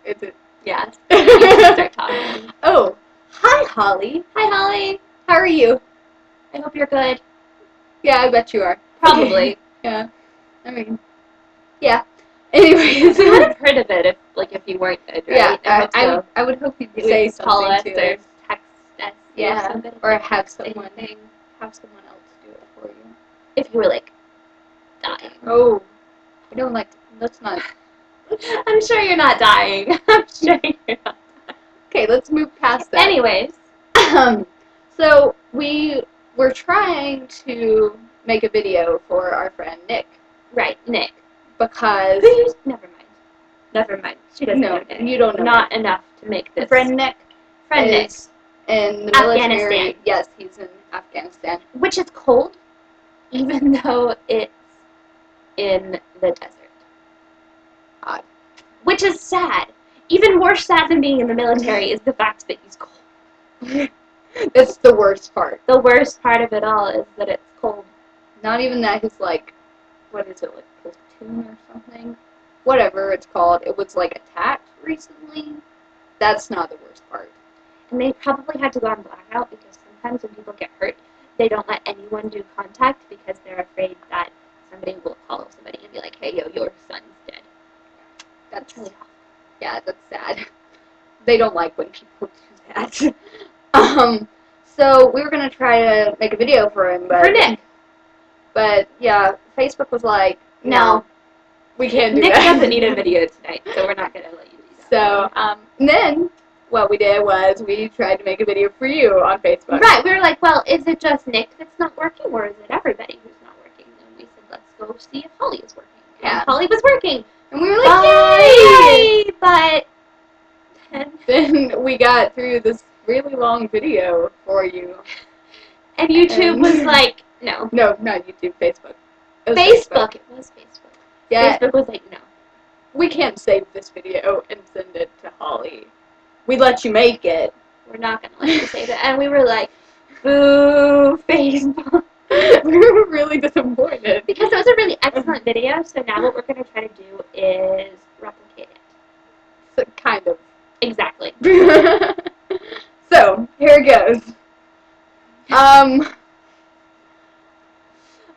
Is it? Yes. You can start talking. Oh, hi, Holly. Hi, Holly. How are you? I hope you're good. Yeah, I bet you are. Probably. Okay. Yeah. I mean, yeah. Anyways. I would have heard of it if you weren't good, right? Yeah, I I would hope you'd would say call us something or to us. text us. Yeah, something, or like have texting someone thing. else do it for you. If you were, like, dying. Oh, I don't like to, let's not. I'm sure you're not dying. I'm sure you're not dying. Okay, let's move past that. Anyways. So we were trying to make a video for our friend Nick. Right, Nick. Because... Never mind. She doesn't know Nick. You don't know Not Nick. enough to make this. Friend Nick is in the military. Afghanistan. Yes, he's in Afghanistan. Which is cold, even though it's in the desert. Odd. Which is sad. Even more sad than being in the military is the fact that he's cold. That's the worst part. The worst part of it all is that it's cold. Not even that he's like, what is it, like platoon or something? Whatever it's called. It was like attacked recently. That's not the worst part. And they probably had to go on blackout because sometimes when people get hurt, they don't let anyone do contact because they're afraid that somebody will call somebody and be like, hey, yo, your son's dead. That's really awful. Yeah, that's sad. They don't like when people do that. So we were gonna try to make a video for him, but for Nick. But yeah, Facebook was like, no, we can't do Nick that. Nick doesn't need a video tonight, so we're not gonna let you do that. So and then what we did was we tried to make a video for you on Facebook. Right, we were like, well, is it just Nick that's not working, or is it everybody who's not working? And we said, let's go see if Holly is working. Yeah. And Holly was working. And we were like, yay! But then we got through this really long video for you. And YouTube was like, no. No, not YouTube, Facebook. It was Facebook. It was Facebook. Yeah. Facebook was like, no. We can't save this video and send it to Holly. We let you make it. We're not going to let you save it. And we were like, boo, Facebook. We were really disappointed. Because it was a really excellent video, so now what we're going to try to do is replicate it. So, kind of. Exactly. So, here it goes.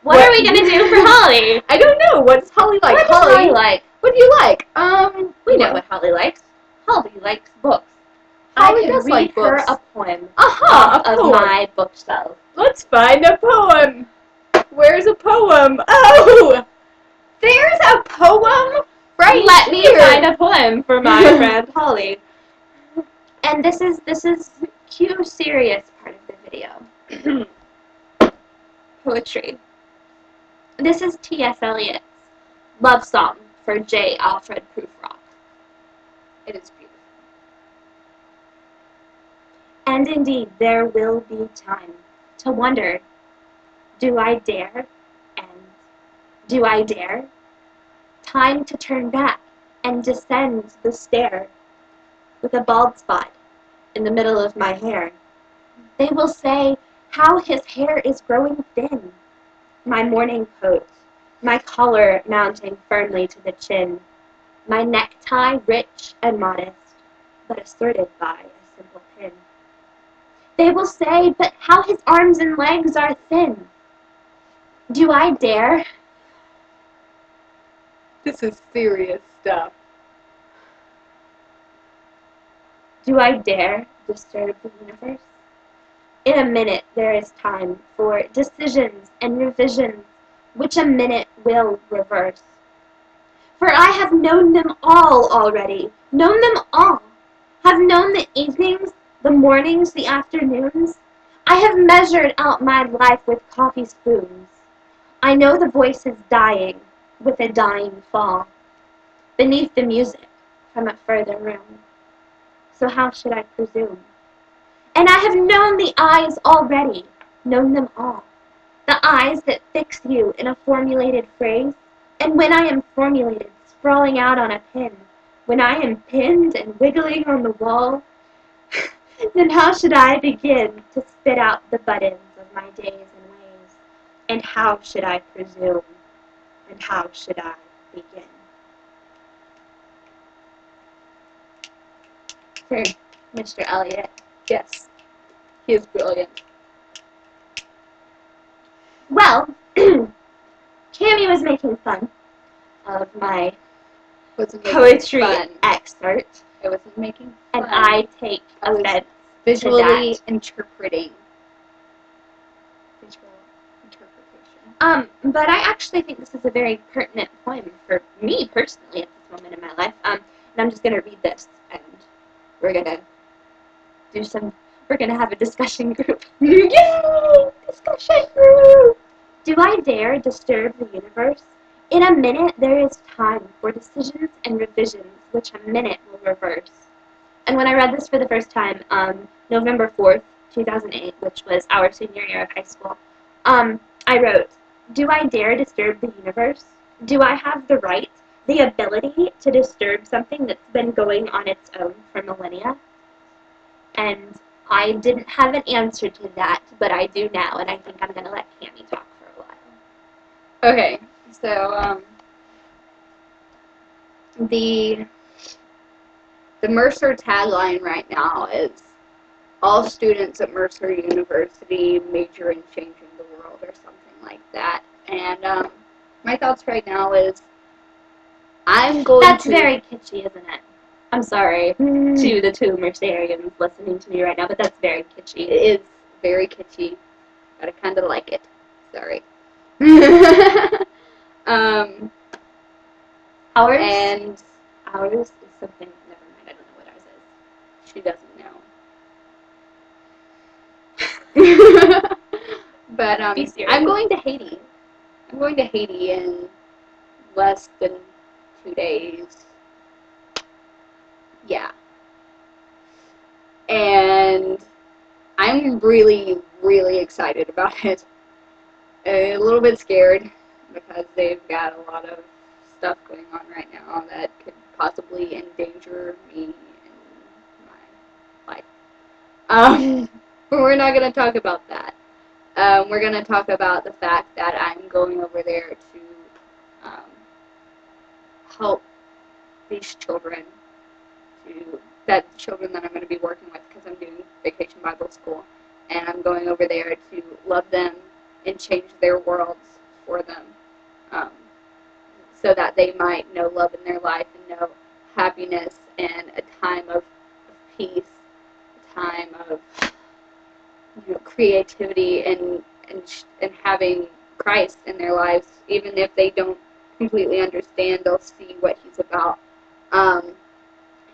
What are we going to do for Holly? I don't know. What does Holly like? What does Holly like? What do you like? We know what Holly likes. Holly likes books. Holly I can does read like her books. a poem a of poem. my bookshelf. Let's find a poem. Where's a poem? Oh! There's a poem right Let here. me find a poem for my friend Holly. And this is cue serious part of the video. Poetry. This is T.S. Eliot's love song for J. Alfred Prufrock. It is beautiful. And indeed, there will be time to wonder, do I dare? And do I dare? Time to turn back and descend the stair with a bald spot in the middle of my hair. They will say how his hair is growing thin. My morning coat, my collar mounting firmly to the chin, my necktie rich and modest, but asserted by a simple pin. They will say, but how his arms and legs are thin. Do I dare? This is serious stuff. Do I dare disturb the universe? In a minute there is time for decisions and revisions, which a minute will reverse. For I have known them all already, known them all, have known the evenings, the mornings, the afternoons. I have measured out my life with coffee spoons. I know the voices dying with a dying fall, beneath the music from a further room. So how should I presume? And I have known the eyes already, known them all. The eyes that fix you in a formulated phrase, and when I am formulated, sprawling out on a pin, when I am pinned and wiggling on the wall, then how should I begin to spit out the buttons of my days and ways? And how should I presume? And how should I begin? for Mr. Elliot. Yes. He is brilliant. Well, Cammy was making fun of my Wasn't making poetry fun. excerpt, It wasn't making fun. and I take I was offense visually to interpreting. Visual interpretation. But I actually think this is a very pertinent poem for me personally at this moment in my life. And I'm just gonna read this, and we're gonna have a discussion group. Yay! Discussion group! Do I dare disturb the universe? In a minute there is time for decisions and revisions, which a minute will reverse. And when I read this for the first time, November 4th, 2008, which was our senior year of high school, I wrote, do I dare disturb the universe? Do I have the right, the ability to disturb something that's been going on its own for millennia? And I didn't have an answer to that, but I do now, and I think I'm going to let Cammy talk for a while. Okay, so, the Mercer tagline right now is, all students at Mercer University major in changing the world, or something like that. And, my thoughts right now is, I'm going That's to... very kitschy, isn't it? I'm sorry to the two Mercerians listening to me right now, but that's very kitschy. It is very kitschy, but I kind of like it. Sorry. Ours And is something, never mind, I don't know what ours is. she doesn't know. But, Be serious. I'm going to Haiti. I'm going to Haiti in less than 2 days. Yeah. And I'm really, really excited about it. A little bit scared because they've got a lot of stuff going on right now that could possibly endanger me and my life. But we're not going to talk about that. We're going to talk about the fact that I'm going over there to help these children, that I'm going to be working with, because I'm doing Vacation Bible School, and I'm going over there to love them and change their worlds for them, so that they might know love in their life and know happiness and a time of peace, a time of creativity and having Christ in their lives. Even if they don't completely understand, they'll see what He's about.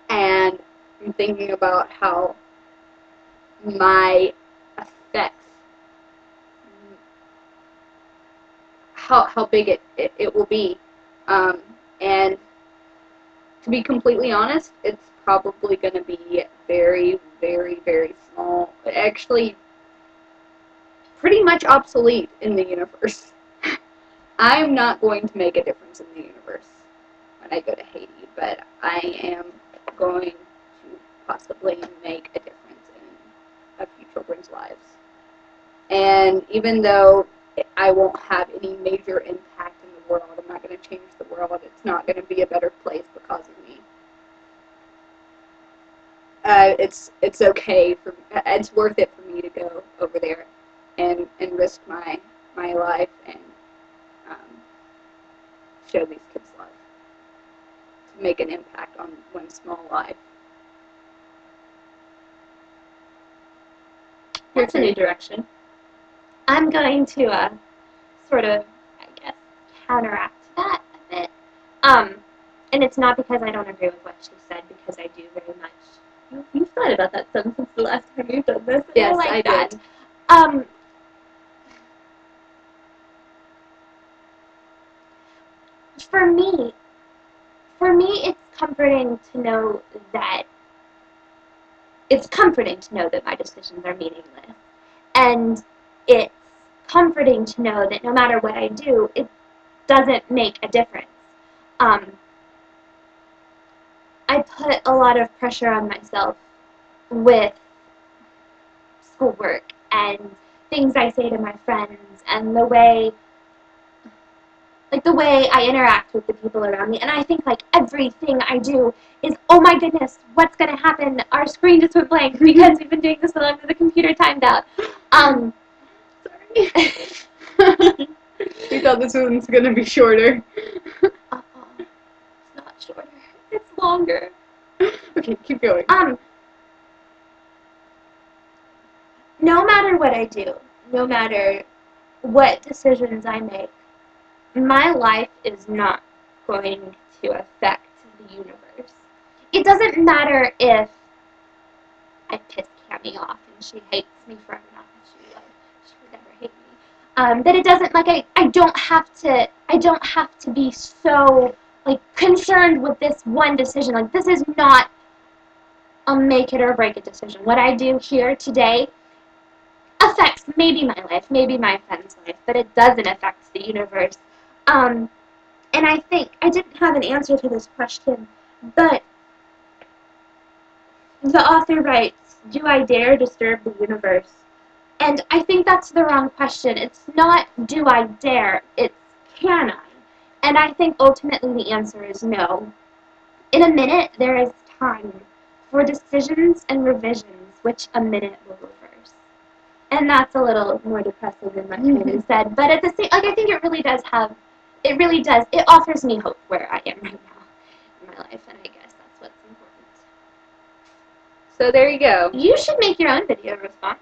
And I'm thinking about how my effects, how big it will be. And to be completely honest, it's probably going to be very, very, very small. Actually, pretty much obsolete in the universe. I'm not going to make a difference in the universe when I go to Haiti, but I am going to possibly make a difference in a few children's lives. And even though I won't have any major impact in the world, I'm not going to change the world, it's not going to be a better place because of me. It's okay it's worth it for me to go over there and risk my life and show these kids love, to make an impact on one small life. That's a new direction. I'm going to sort of, I guess, counteract that a bit. And it's not because I don't agree with what she said, because I do very much. You've thought about that some since the last time you've done this. Yes, I like I that. did. For me, it's comforting to know that my decisions are meaningless. And it's comforting to know that no matter what I do, it doesn't make a difference. I put a lot of pressure on myself with schoolwork and things I say to my friends and the way, like the way I interact with the people around me. And I think like everything I do is, oh my goodness, what's gonna happen? Our screen just went blank because we've been doing this so long that the computer timed out. Sorry. We thought this one's gonna be shorter. It's not shorter. It's longer. Okay, keep going. No matter what I do, no matter what decisions I make, my life is not going to affect the universe. It doesn't matter if I piss Cammy off and she hates me forever. Not that she would never hate me. That it doesn't, like, I don't have to be so, like, concerned with this one decision. Like, this is not a make it or break it decision. What I do here today affects maybe my life, maybe my friend's life, but it doesn't affect the universe. And I think I didn't have an answer to this question, but the author writes, "Do I dare disturb the universe?" And I think that's the wrong question. It's not do I dare, it's can I? And I think ultimately the answer is no. In a minute, there is time for decisions and revisions, which a minute will reverse. And that's a little more depressing than what Kaden said. But at the same, like, I think it really does, it offers me hope where I am right now in my life, and I guess that's what's important. So there you go. You should make your own video response.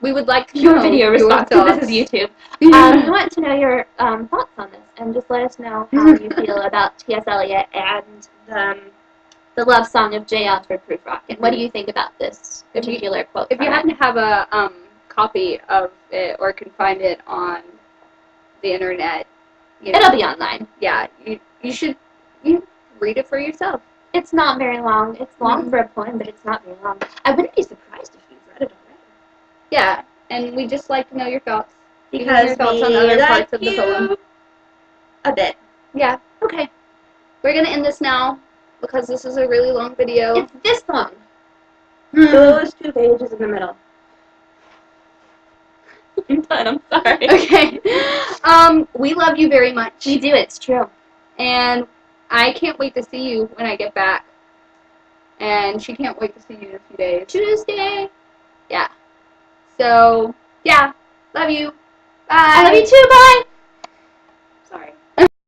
We would like to Your know video response, your because this is thoughts. YouTube. We want to know your thoughts on this, and just let us know how you feel about T.S. Eliot and the love song of J. Alfred Prufrock. And what do you think about this particular quote? If you happen to have a copy of it or can find it on the internet, it'll be online. Yeah, you should read it for yourself. It's not very long. It's long for a poem, but it's not very long. I wouldn't be surprised if you've read it already. Yeah, and we just like to know your thoughts. Because your thoughts on other parts of the poem. A bit. Yeah. Okay. We're gonna end this now because this is a really long video. It's this long. Those 2 pages in the middle. I'm done. I'm sorry. Okay. We love you very much. We do. It's true. And I can't wait to see you when I get back. And she can't wait to see you in a few days. Tuesday. Yeah. So, yeah. Love you. Bye. I love you too. Bye.